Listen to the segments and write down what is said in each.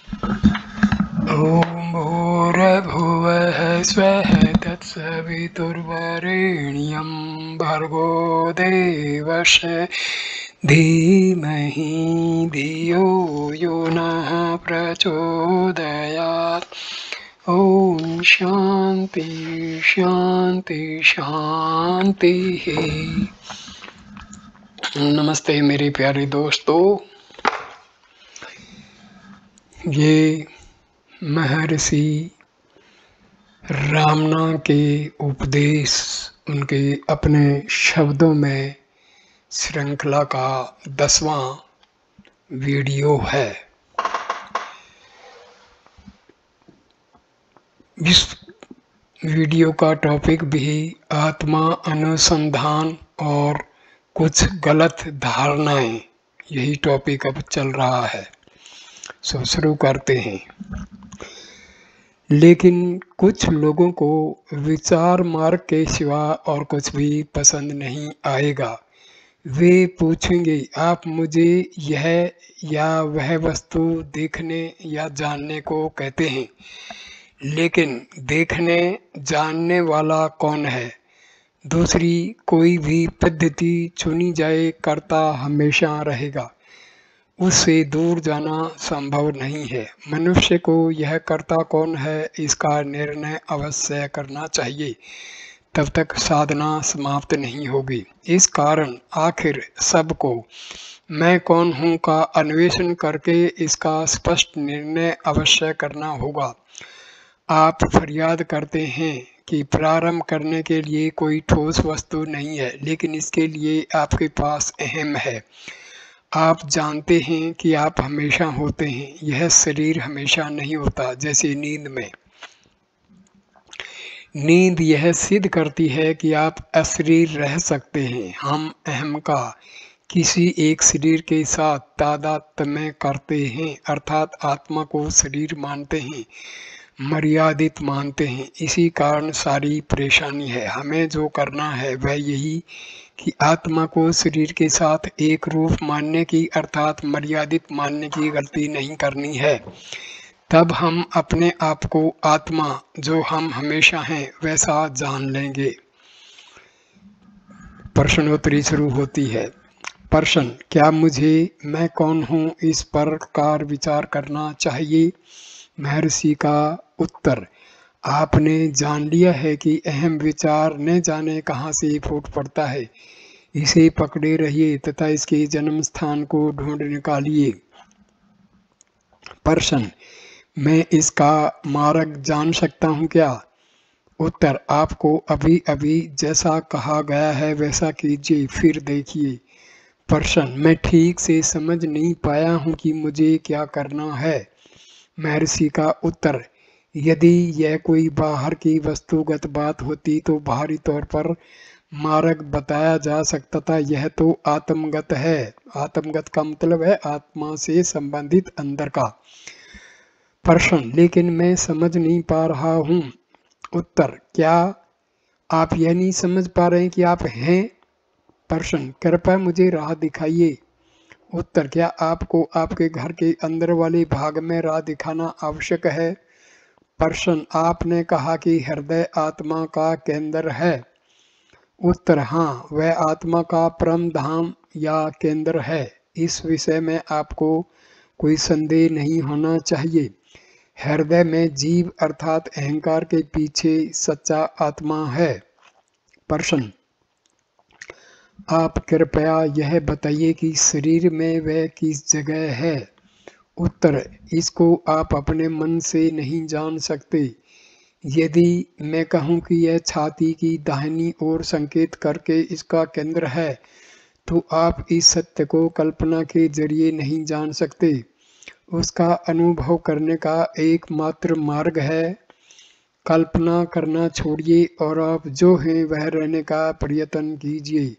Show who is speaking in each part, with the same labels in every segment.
Speaker 1: ॐ भूर्भुवः स्वः तत्सवितुर्वरेण्यं भर्गो देवस्य धीमहि धियो यो नः प्रचोदयात्। ॐ शान्ति शान्ति शान्तिः। नमस्ते मेरे प्यारे दोस्तों। ये महर्षि रामना के उपदेश उनके अपने शब्दों में श्रृंखला का 10वां वीडियो है। इस वीडियो का टॉपिक भी आत्मा अनुसंधान और कुछ गलत धारणाएं, यही टॉपिक अब चल रहा है। सो शुरू करते हैं। लेकिन कुछ लोगों को विचार मार्ग के सिवा और कुछ भी पसंद नहीं आएगा। वे पूछेंगे, आप मुझे यह या वह वस्तु देखने या जानने को कहते हैं, लेकिन देखने जानने वाला कौन है? दूसरी कोई भी पद्धति चुनी जाए, कर्ता हमेशा रहेगा, उससे दूर जाना संभव नहीं है। मनुष्य को यह कर्ता कौन है, इसका निर्णय अवश्य करना चाहिए, तब तक साधना समाप्त नहीं होगी। इस कारण आखिर सबको मैं कौन हूँ का अन्वेषण करके इसका स्पष्ट निर्णय अवश्य करना होगा। आप फरियाद करते हैं कि प्रारंभ करने के लिए कोई ठोस वस्तु नहीं है, लेकिन इसके लिए आपके पास अहम है। आप जानते हैं कि आप हमेशा होते हैं, यह शरीर हमेशा नहीं होता। जैसे नींद में नींद यह सिद्ध करती है कि आप अशरीर रह सकते हैं। हम अहम का किसी एक शरीर के साथ तादात्म्य करते हैं, अर्थात आत्मा को शरीर मानते हैं, मर्यादित मानते हैं। इसी कारण सारी परेशानी है। हमें जो करना है वह यही कि आत्मा को शरीर के साथ एक रूप मानने की, अर्थात मर्यादित मानने की गलती नहीं करनी है। तब हम अपने आप को आत्मा जो हम हमेशा हैं वैसा जान लेंगे। प्रश्नोत्तरी शुरू होती है। प्रश्न, क्या मुझे मैं कौन हूँ इस प्रकार विचार करना चाहिए? महर्षि का उत्तर, आपने जान लिया है कि अहम विचार न जाने कहाँ से फूट पड़ता है। इसे पकड़े रहिए तथा इसके जन्म स्थान को ढूंढ निकालिए। प्रश्न, मैं इसका मार्ग जान सकता हूँ क्या? उत्तर, आपको अभी अभी जैसा कहा गया है वैसा कीजिए, फिर देखिए। प्रश्न, मैं ठीक से समझ नहीं पाया हूँ कि मुझे क्या करना है। महर्षि का उत्तर, यदि यह कोई बाहर की वस्तुगत बात होती तो बाहरी तौर पर मार्ग बताया जा सकता था। यह तो आत्मगत है। आत्मगत का मतलब है आत्मा से संबंधित अंदर का। प्रश्न, लेकिन मैं समझ नहीं पा रहा हूँ। उत्तर, क्या आप यह नहीं समझ पा रहे हैं कि आप हैं? प्रश्न, कृपया मुझे राह दिखाइए। उत्तर, क्या आपको आपके घर के अंदर वाले भाग में राह दिखाना आवश्यक है? प्रश्न, आपने कहा कि हृदय आत्मा का केंद्र है। उत्तर, हाँ, वह आत्मा का परम धाम या केंद्र है। इस विषय में आपको कोई संदेह नहीं होना चाहिए। हृदय में जीव अर्थात अहंकार के पीछे सच्चा आत्मा है। प्रश्न, आप कृपया यह बताइए कि शरीर में वह किस जगह है? उत्तर, इसको आप अपने मन से नहीं जान सकते। यदि मैं कहूँ कि यह छाती की दाहिनी ओर संकेत करके इसका केंद्र है, तो आप इस सत्य को कल्पना के जरिए नहीं जान सकते। उसका अनुभव करने का एकमात्र मार्ग है कल्पना करना छोड़िए और आप जो हैं वह रहने का प्रयत्न कीजिए।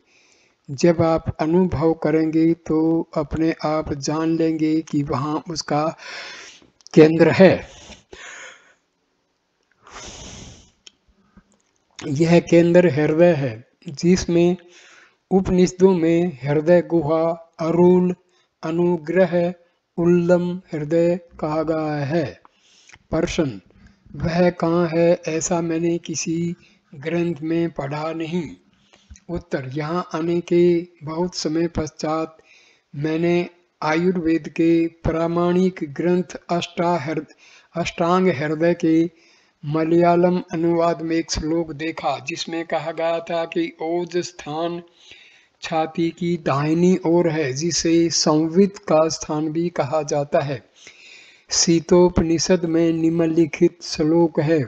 Speaker 1: जब आप अनुभव करेंगे तो अपने आप जान लेंगे कि वहाँ उसका केंद्र है। यह केंद्र हृदय है, जिसमें उपनिषदों में हृदय गुहा, अरूल, अनुग्रह उल्लम हृदय कहा गया है। प्रश्न, वह कहाँ है? ऐसा मैंने किसी ग्रंथ में पढ़ा नहीं। उत्तर, यहाँ आने के बहुत समय पश्चात मैंने आयुर्वेद के प्रामाणिक ग्रंथ अष्टांग हृदय के मलयालम अनुवाद में एक श्लोक देखा जिसमें कहा गया था कि ओज स्थान छाती की दाहिनी ओर है, जिसे संवित का स्थान भी कहा जाता है। शीतोपनिषद में निम्नलिखित श्लोक है,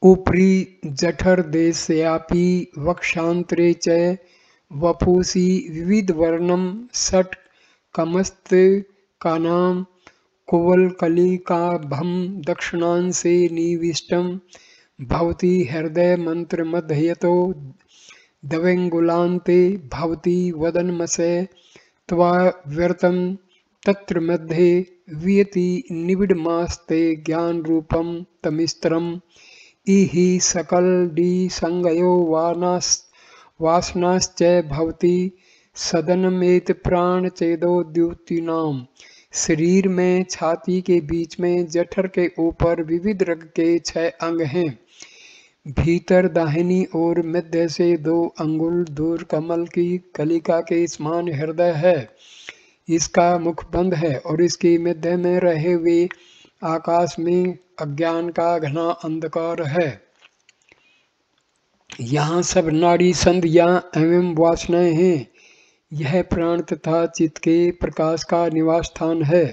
Speaker 1: उपरि जठर देशयापि वक्षांतरे च वपुषि विविध वर्णम षट कमस्त कानाम कुवलकलिकाभम दक्षिणांशे निविष्टम भवति हृदय मंत्र मध्यतो दवेंगुलान्ते भवति वदनमसे त्वाव्यर्तम तत्र मध्ये वियति निबिडमास्ते ज्ञान रूपम तमिस्त्रम इहि सकलडी संगयो वासनाश्च भवति सदनमेत प्राण चेदो द्युतिनाम। शरीर में छाती के बीच में जठर के ऊपर विविध रंग के 6 अंग हैं। भीतर दाहिनी ओर मध्य से 2 अंगुल दूर कमल की कलिका के समान हृदय है। इसका मुख बंद है और इसके मध्य में रहे हुए आकाश में अज्ञान का घना अंधकार है। यहाँ सब नाड़ी संधियां एवं वासनाएं हैं। यह प्राण तथा चित्त के प्रकाश का निवास स्थान है।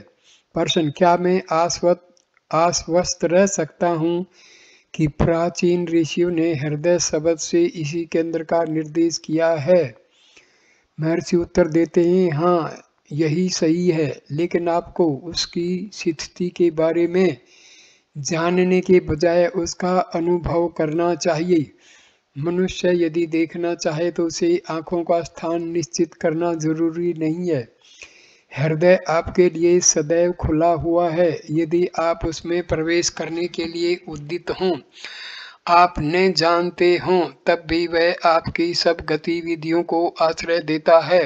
Speaker 1: प्रश्न, क्या मैं आश्वस्त रह सकता हूँ कि प्राचीन ऋषियों ने हृदय शब्द से इसी केंद्र का निर्देश किया है? महर्षि उत्तर देते हैं, हाँ यही सही है, लेकिन आपको उसकी स्थिति के बारे में जानने के बजाय उसका अनुभव करना चाहिए। मनुष्य यदि देखना चाहे तो उसे आंखों का स्थान निश्चित करना जरूरी नहीं है। हृदय आपके लिए सदैव खुला हुआ है। यदि आप उसमें प्रवेश करने के लिए उद्यत हों, आप न जानते हों, तब भी वह आपकी सब गतिविधियों को आश्रय देता है।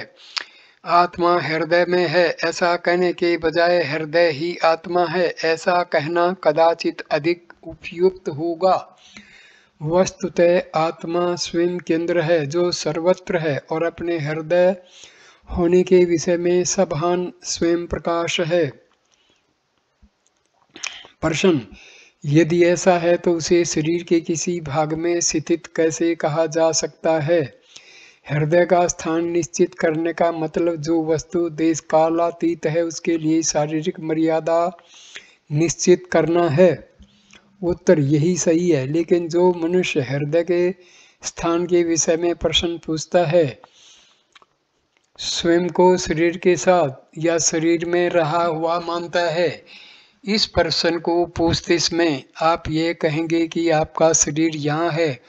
Speaker 1: आत्मा हृदय में है ऐसा कहने के बजाय हृदय ही आत्मा है ऐसा कहना कदाचित अधिक उपयुक्त होगा। वस्तुतः आत्मा स्वयं केंद्र है जो सर्वत्र है और अपने हृदय होने के विषय में सबहान स्वयं प्रकाश है। प्रश्न, यदि ऐसा है तो उसे शरीर के किसी भाग में स्थित कैसे कहा जा सकता है? हृदय का स्थान निश्चित करने का मतलब जो वस्तु देश कालातीत है उसके लिए शारीरिक मर्यादा निश्चित करना है। उत्तर, यही सही है, लेकिन जो मनुष्य हृदय के स्थान के विषय में प्रश्न पूछता है, स्वयं को शरीर के साथ या शरीर में रहा हुआ मानता है, इस प्रश्न को पूछते समय आप ये कहेंगे कि आपका शरीर यहाँ है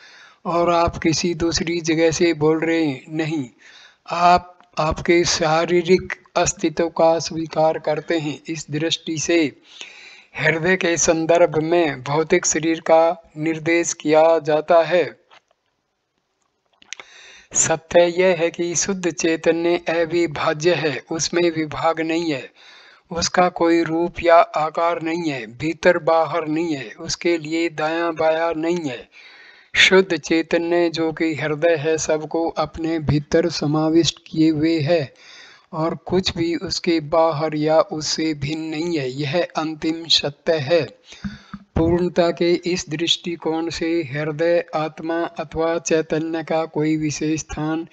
Speaker 1: और आप किसी दूसरी जगह से बोल रहे नहीं, आप आपके शारीरिक अस्तित्व का स्वीकार करते हैं। इस दृष्टि से हृदय के संदर्भ में भौतिक शरीर का निर्देश किया जाता है। सत्य यह है कि शुद्ध चैतन्य अविभाज्य है, उसमें विभाग नहीं है, उसका कोई रूप या आकार नहीं है, भीतर बाहर नहीं है, उसके लिए दायां बायां नहीं है। शुद्ध चैतन्य जो कि हृदय है सबको अपने भीतर समाविष्ट किए हुए है और कुछ भी उसके बाहर या उससे भिन्न नहीं है। यह अंतिम सत्य है। पूर्णता के इस दृष्टिकोण से हृदय आत्मा अथवा चैतन्य का कोई विशेष स्थान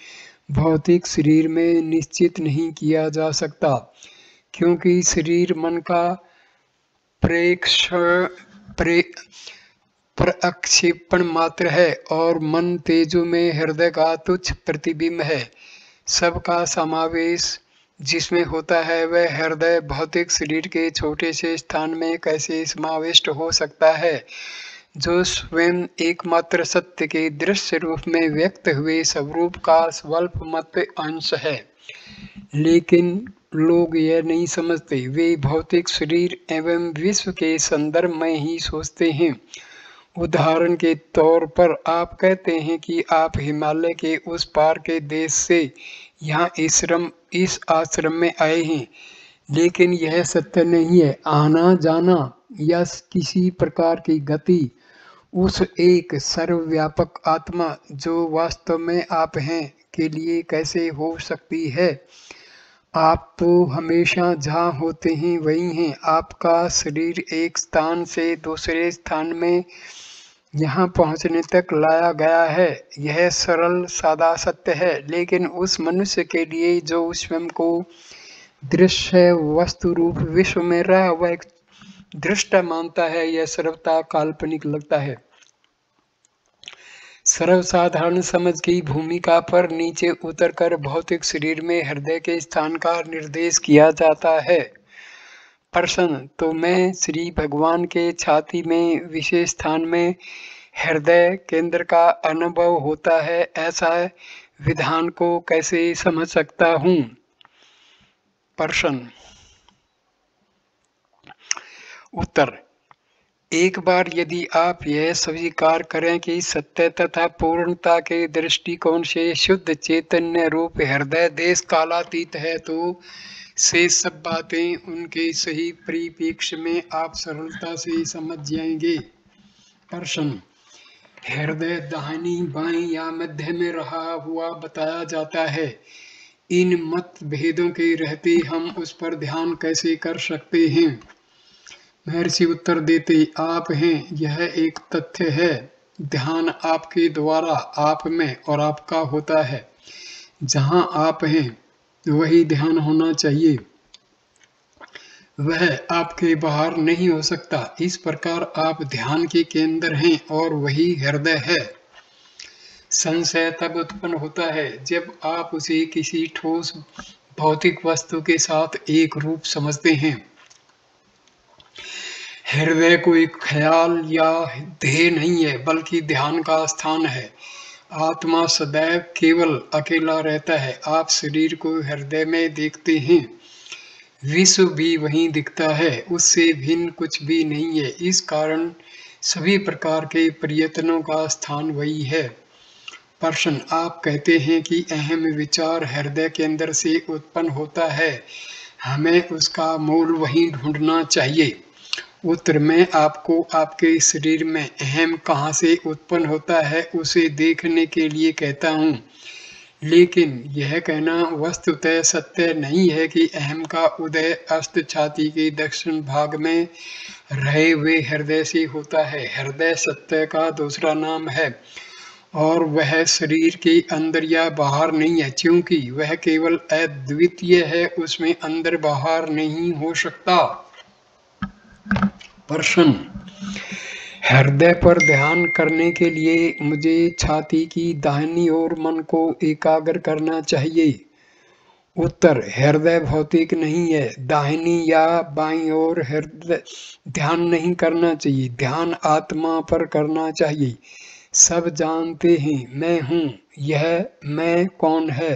Speaker 1: भौतिक शरीर में निश्चित नहीं किया जा सकता, क्योंकि शरीर मन का प्रक्षेपण मात्र है और मन तेजो में हृदय का तुच्छ प्रतिबिंब है। सबका समावेश जिसमें होता है वह हृदय भौतिक शरीर के छोटे से स्थान में कैसे समाविष्ट हो सकता है, जो स्वयं एकमात्र सत्य के दृश्य रूप में व्यक्त हुए स्वरूप का स्वल्पमत अंश है। लेकिन लोग यह नहीं समझते, वे भौतिक शरीर एवं विश्व के संदर्भ में ही सोचते हैं। उदाहरण के तौर पर आप कहते हैं कि आप हिमालय के उस पार के देश से यहाँ इस आश्रम में आए हैं, लेकिन यह सत्य नहीं है। आना जाना या किसी प्रकार की गति उस एक सर्वव्यापक आत्मा जो वास्तव में आप हैं के लिए कैसे हो सकती है? आप तो हमेशा जहाँ होते हैं वहीं हैं। आपका शरीर एक स्थान से दूसरे स्थान में यहाँ पहुँचने तक लाया गया है। यह सरल सादा सत्य है, लेकिन उस मनुष्य के लिए जो स्वयं को दृश्य वस्तु रूप विश्व में रह वह एक दृष्टा मानता है, यह सर्वथा काल्पनिक लगता है। सर्वसाधारण समझ की भूमिका पर नीचे उतरकर भौतिक शरीर में हृदय के स्थान का निर्देश किया जाता है। प्रश्न: तो मैं श्री भगवान के छाती में विशेष स्थान में हृदय केंद्र का अनुभव होता है, ऐसा विधान को कैसे समझ सकता हूँ? प्रश्न उत्तर: एक बार यदि आप यह स्वीकार करें कि सत्य तथा पूर्णता के दृष्टिकोण से शुद्ध चैतन्य रूप हृदय देश कालातीत है, तो शेष सब बातें उनके सही परिप्रेक्ष्य में आप सरलता से समझ जाएंगे। प्रश्न: हृदय दाहिनी बाईं या मध्य में रहा हुआ बताया जाता है। इन मतभेदों के रहते हम उस पर ध्यान कैसे कर सकते हैं? महर्षि उत्तर देते: आप हैं, यह एक तथ्य है। ध्यान आपके द्वारा आप में और आपका होता है। जहाँ आप हैं वही ध्यान होना चाहिए, वह आपके बाहर नहीं हो सकता। इस प्रकार आप ध्यान के केंद्र हैं और वही हृदय है। संशय तब उत्पन्न होता है जब आप उसे किसी ठोस भौतिक वस्तु के साथ एक रूप समझते हैं। हृदय कोई ख्याल या ध्येय नहीं है, बल्कि ध्यान का स्थान है। आत्मा सदैव केवल अकेला रहता है। आप शरीर को हृदय में देखते हैं, विश्व भी वहीं दिखता है, उससे भिन्न कुछ भी नहीं है। इस कारण सभी प्रकार के प्रयत्नों का स्थान वही है। प्रश्न: आप कहते हैं कि अहम विचार हृदय के अंदर से उत्पन्न होता है, हमें उसका मूल वहीं ढूंढना चाहिए। उत्तर: मैं आपको आपके शरीर में अहम कहाँ से उत्पन्न होता है उसे देखने के लिए कहता हूँ, लेकिन यह कहना वस्तुतः सत्य नहीं है कि अहम का उदय अस्त छाती के दक्षिण भाग में रहे हुए हृदय से होता है। हृदय सत्य का दूसरा नाम है और वह शरीर के अंदर या बाहर नहीं है, क्योंकि वह केवल अद्वितीय है, उसमें अंदर बाहर नहीं हो सकता। प्रश्न: हृदय पर ध्यान करने के लिए मुझे छाती की दाहिनी ओर मन को एकाग्र करना चाहिए। उत्तर: हृदय भौतिक नहीं है, दाहिनी या बाईं ओर हृदय ध्यान नहीं करना चाहिए, ध्यान आत्मा पर करना चाहिए। सब जानते हैं मैं हूँ, यह मैं कौन है?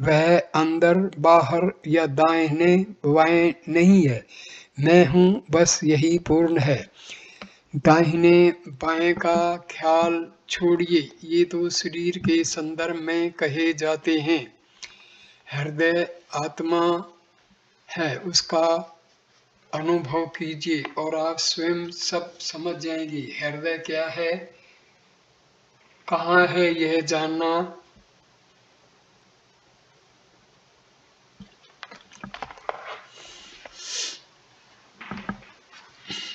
Speaker 1: वह अंदर बाहर या दाहिने बाएं नहीं है, मैं हूँ, बस यही पूर्ण है। दाहिने बाएं का ख्याल छोड़िए, ये तो शरीर के संदर्भ में कहे जाते हैं। हृदय आत्मा है, उसका अनुभव कीजिए और आप स्वयं सब समझ जाएंगे। हृदय क्या है, कहाँ है, यह जानना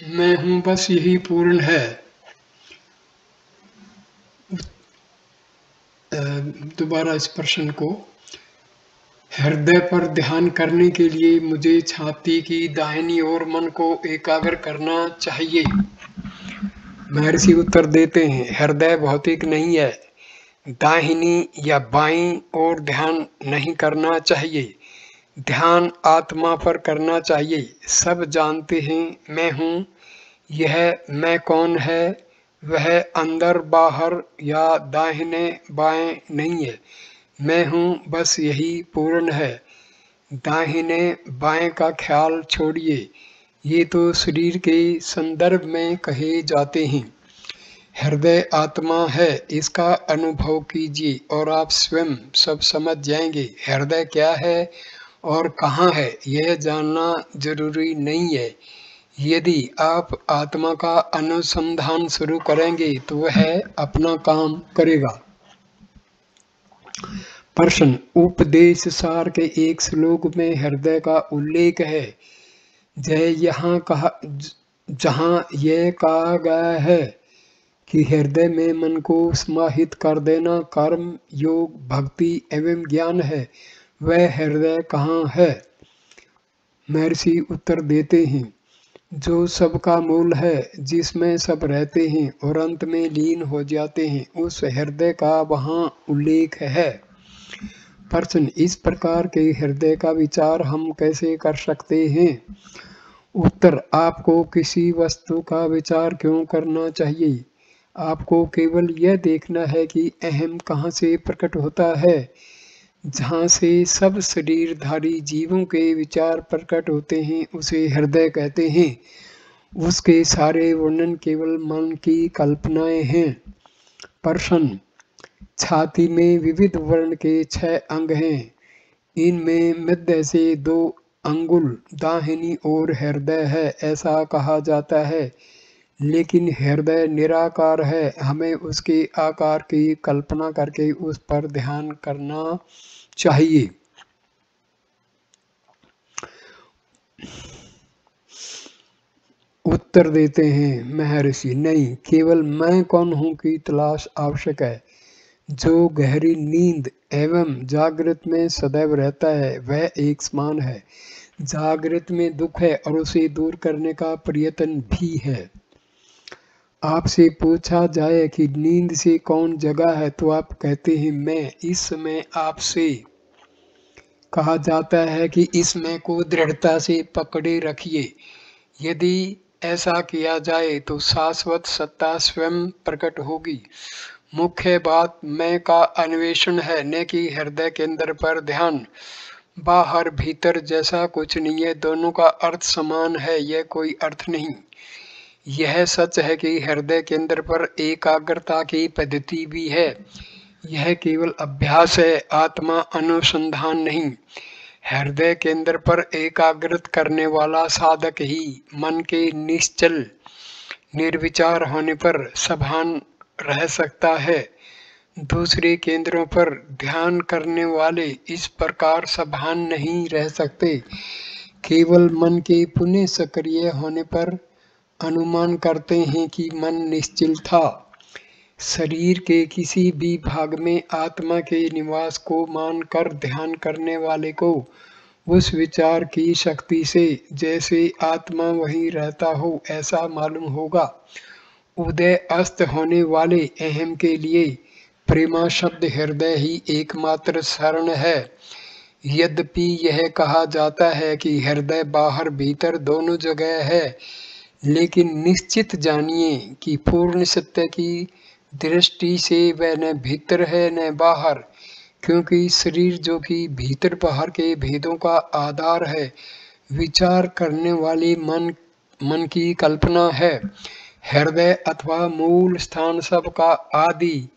Speaker 1: मैं हूँ, बस यही पूर्ण है। दोबारा इस प्रश्न को: हृदय पर ध्यान करने के लिए मुझे छाती की दाहिनी ओर मन को एकाग्र करना चाहिए। महर्षि उत्तर देते हैं: हृदय भौतिक नहीं है, दाहिनी या बाईं ओर ध्यान नहीं करना चाहिए, ध्यान आत्मा पर करना चाहिए। सब जानते हैं मैं हूँ, यह मैं कौन है? वह अंदर बाहर या दाहिने बाएं नहीं है, मैं हूँ, बस यही पूर्ण है। दाहिने बाएं का ख्याल छोड़िए, ये तो शरीर के संदर्भ में कहे जाते हैं। हृदय आत्मा है, इसका अनुभव कीजिए और आप स्वयं सब समझ जाएंगे। हृदय क्या है और कहाँ है यह जानना जरूरी नहीं है। यदि आप आत्मा का अनुसंधान शुरू करेंगे तो वह अपना काम करेगा। प्रश्न, उपदेश सार के एक श्लोक में हृदय का उल्लेख है। जहाँ यह कहा गया है कि हृदय में मन को समाहित कर देना कर्म, योग, भक्ति एवं ज्ञान है, वह हृदय कहाँ है? महर्षि उत्तर देते हैं, जो सबका मूल है, जिसमें सब रहते हैं और अंत में लीन हो जाते हैं, उस हृदय का वहाँ उल्लेख है। प्रश्न, इस प्रकार के हृदय का विचार हम कैसे कर सकते हैं? उत्तर, आपको किसी वस्तु का विचार क्यों करना चाहिए? आपको केवल यह देखना है कि अहम कहाँ से प्रकट होता है। जहाँ से सब शरीरधारी जीवों के विचार प्रकट होते हैं उसे हृदय कहते हैं। उसके सारे वर्णन केवल मन की कल्पनाएं हैं। प्रश्न, छाती में विविध वर्ण के 6 अंग हैं। इनमें मध्य से 2 अंगुल दाहिनी ओर हृदय है, ऐसा कहा जाता है। लेकिन हृदय निराकार है, हमें उसके आकार की कल्पना करके उस पर ध्यान करना चाहिए। उत्तर देते हैं महर्षि, नहीं, केवल मैं कौन हूँ की तलाश आवश्यक है। जो गहरी नींद एवं जागृत में सदैव रहता है वह एक समान है। जागृत में दुख है और उसे दूर करने का प्रयत्न भी है। आपसे पूछा जाए कि नींद से कौन जगा है तो आप कहते हैं मैं। इस समय आपसे कहा जाता है कि इस मैं को दृढ़ता से पकड़े रखिए। यदि ऐसा किया जाए तो शाश्वत सत्ता स्वयं प्रकट होगी। मुख्य बात मैं का अन्वेषण है, न कि हृदय केंद्र पर ध्यान। बाहर भीतर जैसा कुछ नहीं है, दोनों का अर्थ समान है, यह कोई अर्थ नहीं। यह सच है कि हृदय केंद्र पर एकाग्रता की पद्धति भी है। यह केवल अभ्यास है, आत्मा अनुसंधान नहीं। हृदय केंद्र पर एकाग्रत करने वाला साधक ही मन के निश्चल निर्विचार होने पर सभान रह सकता है। दूसरे केंद्रों पर ध्यान करने वाले इस प्रकार सभान नहीं रह सकते। केवल मन के पुनः सक्रिय होने पर अनुमान करते हैं कि मन निश्चल था। शरीर के किसी भी भाग में आत्मा के निवास को मानकर ध्यान करने वाले को उस विचार की शक्ति से जैसे आत्मा वहीं रहता हो ऐसा मालूम होगा। उदय अस्त होने वाले अहम के लिए प्रेमा शब्द हृदय ही एकमात्र शरण है। यद्यपि यह कहा जाता है कि हृदय बाहर भीतर दोनों जगह है, लेकिन निश्चित जानिए कि पूर्ण सत्य की दृष्टि से वह न भीतर है न बाहर, क्योंकि शरीर जो कि भीतर बाहर के भेदों का आधार है, विचार करने वाले मन की कल्पना है। हृदय अथवा मूल स्थान सब का आदि,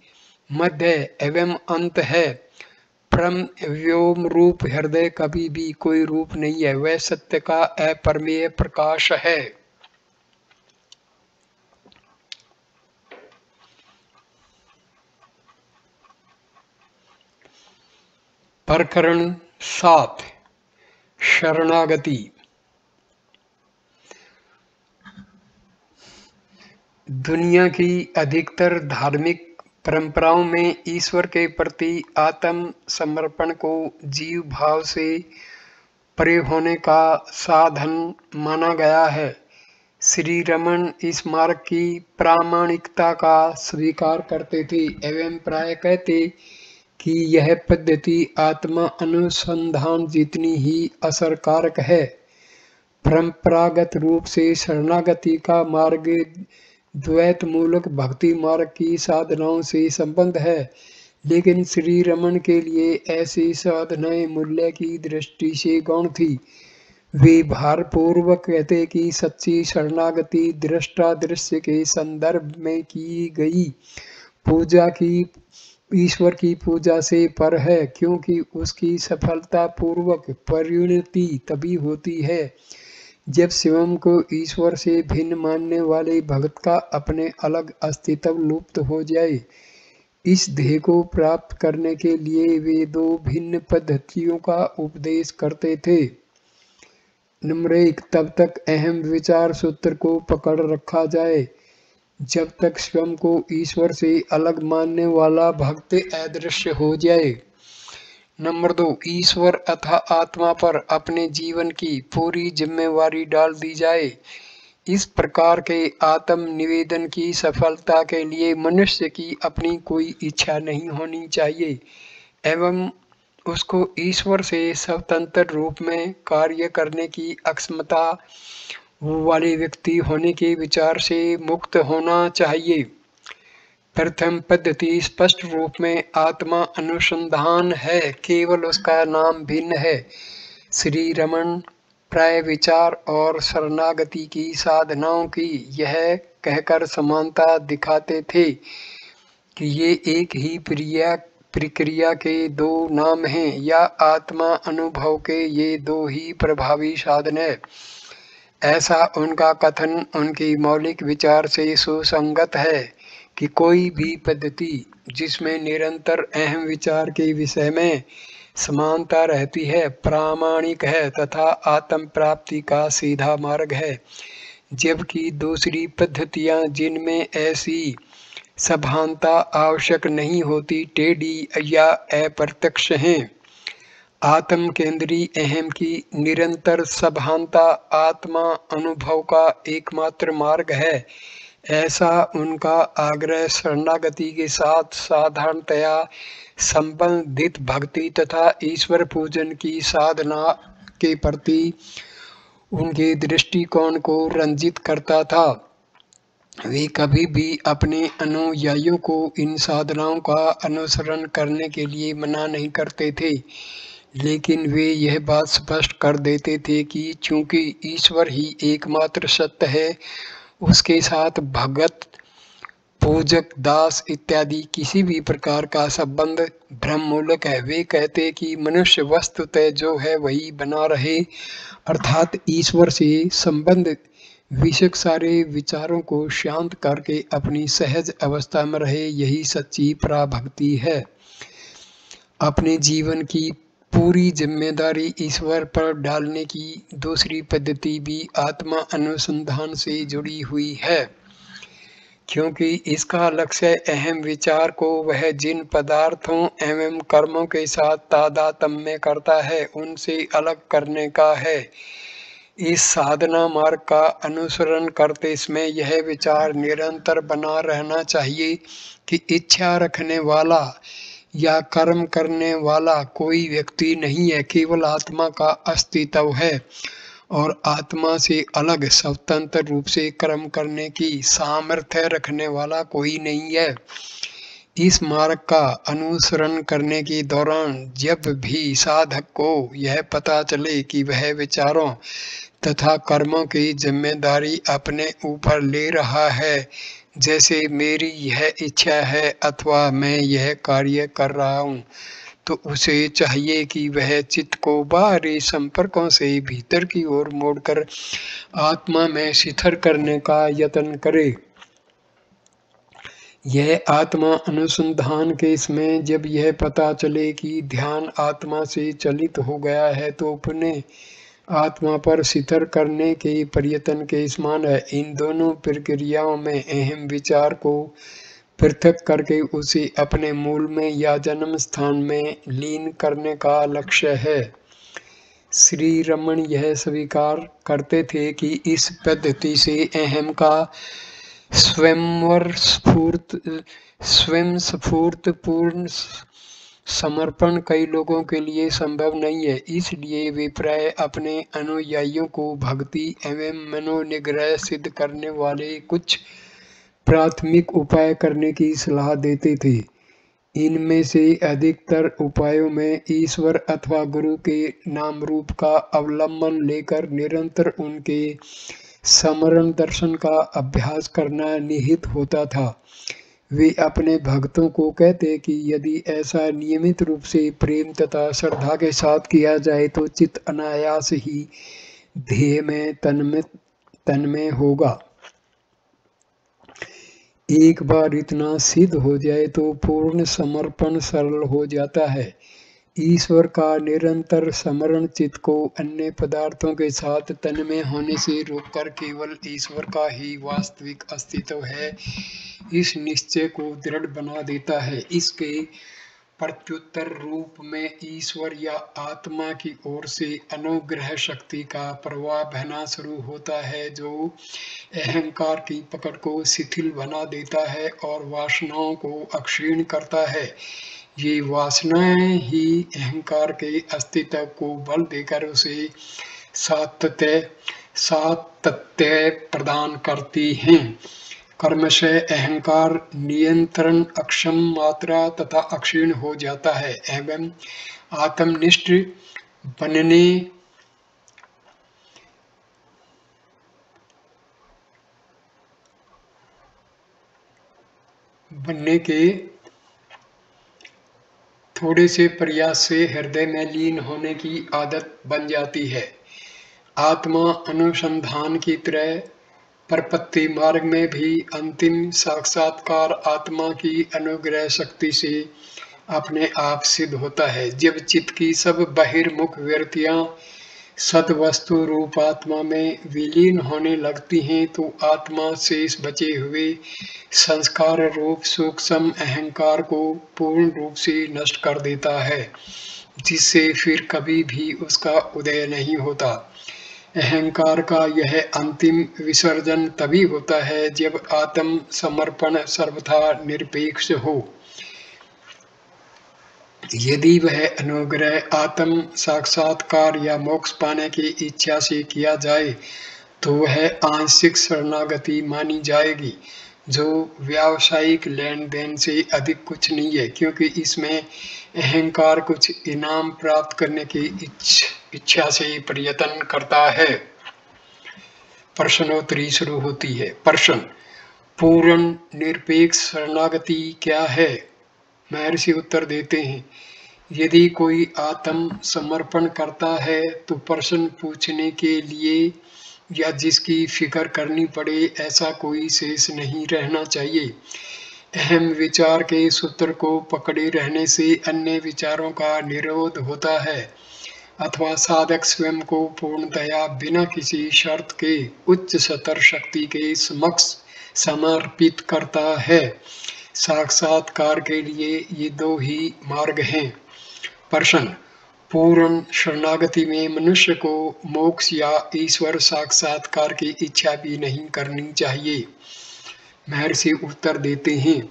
Speaker 1: मध्य एवं अंत है। परम व्योम रूप हृदय कभी भी कोई रूप नहीं है, वह सत्य का अपरिमेय प्रकाश है। प्रकरण 7, शरणागति। दुनिया की अधिकतर धार्मिक परंपराओं में ईश्वर के प्रति आत्म समर्पण को जीव भाव से परे होने का साधन माना गया है। श्री रमन इस मार्ग की प्रामाणिकता का स्वीकार करते थे एवं प्राय कहते कि यह पद्धति आत्मा अनुसंधान जितनी ही असरकारक है। परंपरागत रूप से शरणागति का मार्ग द्वैत मूलक भक्ति मार्ग की साधनाओं से संबंध है, लेकिन श्री रमन के लिए ऐसी साधनाएं मूल्य की दृष्टि से गौण थी। वे भारपूर्वक कहते कि सच्ची शरणागति दृष्टा दृश्य के संदर्भ में की गई पूजा की ईश्वर की पूजा से पर है, क्योंकि उसकी सफलता पूर्वक परिणति तभी होती है जब स्वयं को ईश्वर से भिन्न मानने वाले भक्त का अपने अलग अस्तित्व लुप्त हो जाए। इस ध्येय को प्राप्त करने के लिए वे दो भिन्न पद्धतियों का उपदेश करते थे। नंबर 1, तब तक अहम विचार सूत्र को पकड़ रखा जाए जब तक स्वयं को ईश्वर से अलग मानने वाला भक्त अदृश्य हो जाए। नंबर 2, ईश्वर अथवा आत्मा पर अपने जीवन की पूरी जिम्मेवारी डाल दी जाए। इस प्रकार के आत्म निवेदन की सफलता के लिए मनुष्य की अपनी कोई इच्छा नहीं होनी चाहिए एवं उसको ईश्वर से स्वतंत्र रूप में कार्य करने की अक्षमता वाले व्यक्ति होने के विचार से मुक्त होना चाहिए। प्रथम पद्धति स्पष्ट रूप में आत्मा अनुसंधान है, केवल उसका नाम भिन्न है। श्री रमन प्राय विचार और शरणागति की साधनाओं की यह कहकर समानता दिखाते थे कि ये एक ही प्रक्रिया के दो नाम हैं या आत्मा अनुभव के ये दो ही प्रभावी साधन है। ऐसा उनका कथन उनकी मौलिक विचार से सुसंगत है कि कोई भी पद्धति जिसमें निरंतर अहम विचार के विषय में समानता रहती है प्रामाणिक है तथा आत्म प्राप्ति का सीधा मार्ग है, जबकि दूसरी पद्धतियां जिनमें ऐसी सभानता आवश्यक नहीं होती टेढ़ी या अप्रत्यक्ष हैं। आत्म केंद्री अहम की निरंतर सभानता आत्मा अनुभव का एकमात्र मार्ग है, ऐसा उनका आग्रह शरणागति के साथ साधारणतया संबंधित भक्ति तथा ईश्वर पूजन की साधना के प्रति उनके दृष्टिकोण को रंजित करता था। वे कभी भी अपने अनुयायियों को इन साधनाओं का अनुसरण करने के लिए मना नहीं करते थे, लेकिन वे यह बात स्पष्ट कर देते थे कि चूंकि ईश्वर ही एकमात्र सत्य है, उसके साथ भगत पूजक दास इत्यादि किसी भी प्रकार का संबंध भ्रममूलक है। वे कहते कि मनुष्य वस्तुतः जो है वही बना रहे, अर्थात ईश्वर से संबंध विषयक सारे विचारों को शांत करके अपनी सहज अवस्था में रहे, यही सच्ची पराभक्ति है। अपने जीवन की पूरी जिम्मेदारी ईश्वर पर डालने की दूसरी पद्धति भी आत्मा अनुसंधान से जुड़ी हुई है, क्योंकि इसका लक्ष्य अहम विचार को वह जिन पदार्थों एवं कर्मों के साथ तादात्म्य करता है उनसे अलग करने का है। इस साधना मार्ग का अनुसरण करते समय यह विचार निरंतर बना रहना चाहिए कि इच्छा रखने वाला या कर्म करने वाला कोई व्यक्ति नहीं है, केवल आत्मा का अस्तित्व है और आत्मा से अलग स्वतंत्र रूप से कर्म करने की सामर्थ्य रखने वाला कोई नहीं है। इस मार्ग का अनुसरण करने के दौरान जब भी साधक को यह पता चले कि वह विचारों तथा कर्मों की जिम्मेदारी अपने ऊपर ले रहा है, जैसे मेरी यह इच्छा है अथवा मैं यह कार्य कर रहा हूँ, तो उसे चाहिए कि वह चित्त को बाहरी संपर्कों से भीतर की ओर मोड़कर आत्मा में स्थिर करने का यत्न करे। यह आत्मा अनुसंधान के समय जब यह पता चले कि ध्यान आत्मा से चलित हो गया है तो पुनः आत्मा पर स्थिर करने के प्रयत्न के समान है। इन दोनों प्रक्रियाओं में अहम विचार को पृथक करके उसे अपने मूल में या जन्म स्थान में लीन करने का लक्ष्य है। श्री रमन यह स्वीकार करते थे कि इस पद्धति से अहम का स्वयं स्फूर्तपूर्ण समर्पण कई लोगों के लिए संभव नहीं है। इसलिए वे प्राय अपने अनुयायियों को भक्ति एवं मनोनिग्रह सिद्ध करने वाले कुछ प्राथमिक उपाय करने की सलाह देते थे। इनमें से अधिकतर उपायों में ईश्वर अथवा गुरु के नाम रूप का अवलंबन लेकर निरंतर उनके स्मरण दर्शन का अभ्यास करना निहित होता था। वे अपने भक्तों को कहते कि यदि ऐसा नियमित रूप से प्रेम तथा श्रद्धा के साथ किया जाए तो चित्त अनायास ही ध्येय में तन्मय होगा। एक बार इतना सिद्ध हो जाए तो पूर्ण समर्पण सरल हो जाता है। ईश्वर का निरंतर स्मरण चित्त को अन्य पदार्थों के साथ तन्मय होने से रोककर केवल ईश्वर का ही वास्तविक अस्तित्व है, इस निश्चय को दृढ़ बना देता है। इसके प्रत्युत्तर रूप में ईश्वर या आत्मा की ओर से अनुग्रह शक्ति का प्रवाह बहना शुरू होता है, जो अहंकार की पकड़ को शिथिल बना देता है और वासनाओं को अक्षीण करता है। ये वासनाएं ही अहंकार के अस्तित्व को बल देकर उसे सातत्य प्रदान करती हैं। कर्मशः अहंकार नियंत्रण अक्षम मात्रा तथा अक्षीण हो जाता है एवं आत्मनिष्ठ बनने के थोड़े से प्रयास से हृदय में लीन होने की आदत बन जाती है। आत्मा अनुसंधान की तरह परपत्ति मार्ग में भी अंतिम साक्षात्कार आत्मा की अनुग्रह शक्ति से अपने आप सिद्ध होता है। जब चित्त की सब बहिर्मुख वृत्तियां सद्वस्तु रूप आत्मा में विलीन होने लगती हैं तो आत्मा शेष बचे हुए संस्कार रूप सूक्ष्म अहंकार को पूर्ण रूप से नष्ट कर देता है, जिससे फिर कभी भी उसका उदय नहीं होता। अहंकार का यह अंतिम विसर्जन तभी होता है जब आत्म समर्पण सर्वथा निरपेक्ष हो। यदि वह अनुग्रह आत्म साक्षात्कार या मोक्ष पाने की इच्छा से किया जाए तो वह आंशिक शरणागति मानी जाएगी, जो व्यावसायिक लेन देन से अधिक कुछ नहीं है, क्योंकि इसमें अहंकार कुछ इनाम प्राप्त करने की इच्छा से प्रयत्न करता है। प्रश्नोत्तरी शुरू होती है। प्रश्न: पूर्ण निरपेक्ष शरणागति क्या है? महर्षि उत्तर देते हैं, यदि कोई आत्म समर्पण करता है तो प्रश्न पूछने के लिए या जिसकी फिक्र करनी पड़े ऐसा कोई शेष नहीं रहना चाहिए। अहम विचार के सूत्र को पकड़े रहने से अन्य विचारों का निरोध होता है अथवा साधक स्वयं को पूर्णतया बिना किसी शर्त के उच्च सतर शक्ति के समक्ष समर्पित करता है। साक्षात्कार के लिए ये दो ही मार्ग हैं। प्रश्न: पूर्ण शरणागति में मनुष्य को मोक्ष या ईश्वर साक्षात्कार की इच्छा भी नहीं करनी चाहिए। महर्षि उत्तर देते हैं,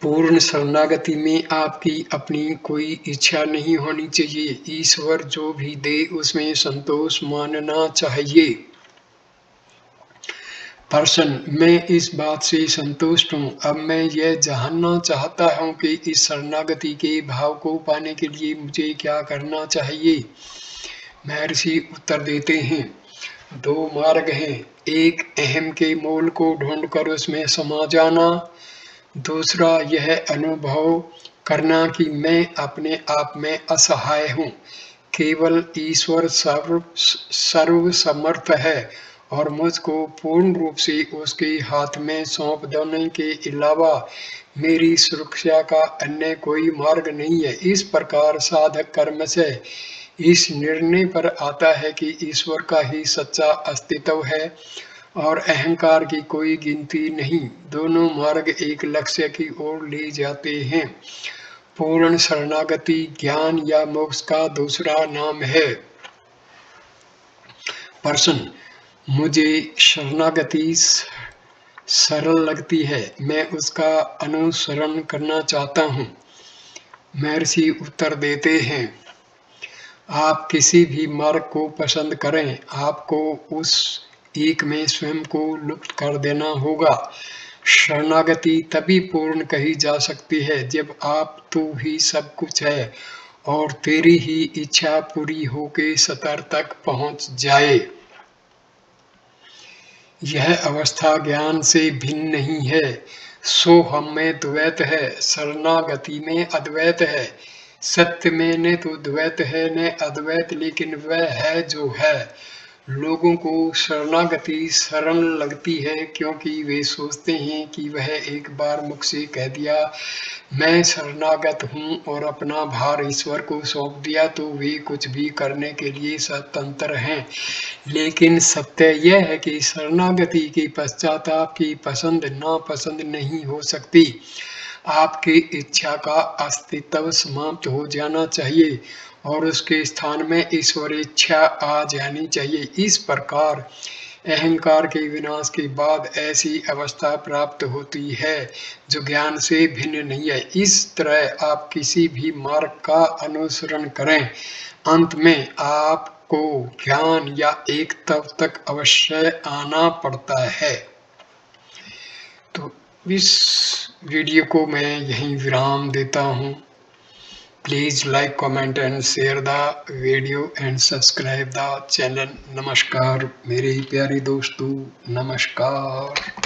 Speaker 1: पूर्ण शरणागति में आपकी अपनी कोई इच्छा नहीं होनी चाहिए। ईश्वर जो भी दे उसमें संतोष मानना चाहिए। प्रश्न: मैं इस बात से संतुष्ट हूँ। अब मैं यह जानना चाहता हूँ कि इस शरणागति के भाव को पाने के लिए मुझे क्या करना चाहिए। महर्षि उत्तर देते हैं, दो मार्ग हैं। एक अहम के मूल को ढूंढकर उसमें समा जाना, दूसरा यह अनुभव करना कि मैं अपने आप में असहाय हूँ। केवल ईश्वर सर्वसमर्थ है और मुझको पूर्ण रूप से उसके हाथ में सौंप देने के अलावा मेरी सुरक्षा का अन्य कोई मार्ग नहीं है। इस प्रकार साधक कर्म से इस निर्णय पर आता है कि ईश्वर का ही सच्चा अस्तित्व है और अहंकार की कोई गिनती नहीं। दोनों मार्ग एक लक्ष्य की ओर ले जाते हैं। पूर्ण शरणागति ज्ञान या मोक्ष का दूसरा नाम है। प्रश्न: मुझे शरणागति सरल लगती है, मैं उसका अनुसरण करना चाहता हूँ। महर्षि उत्तर देते हैं, आप किसी भी मार्ग को पसंद करें, आपको उस एक में स्वयं को लुप्त कर देना होगा। शरणागति तभी पूर्ण कही जा सकती है जब आप तू ही सब कुछ है और तेरी ही इच्छा पूरी होके सतर तक पहुंच जाए। यह अवस्था ज्ञान से भिन्न नहीं है। सो हम में द्वैत है, शरणागति में अद्वैत है। सत्य में न तो द्वैत है न अद्वैत, लेकिन वह है जो है। लोगों को शरणागति सरल लगती है क्योंकि वे सोचते हैं कि वह एक बार मुख से कह दिया मैं शरणागत हूँ और अपना भार ईश्वर को सौंप दिया तो वे कुछ भी करने के लिए स्वतंत्र हैं। लेकिन सत्य यह है कि शरणागति के पश्चात आपकी पसंद नापसंद नहीं हो सकती। आपकी इच्छा का अस्तित्व समाप्त हो जाना चाहिए और उसके स्थान में ईश्वर इच्छा आ जानी चाहिए। इस प्रकार अहंकार के विनाश के बाद ऐसी अवस्था प्राप्त होती है जो ज्ञान से भिन्न नहीं है। इस तरह आप किसी भी मार्ग का अनुसरण करें, अंत में आपको ज्ञान या एक तत्व तक अवश्य आना पड़ता है। तो इस वीडियो को मैं यहीं विराम देता हूँ। Please like, comment and share the video and subscribe the channel। नमस्कार मेरे प्यारे दोस्तों, नमस्कार।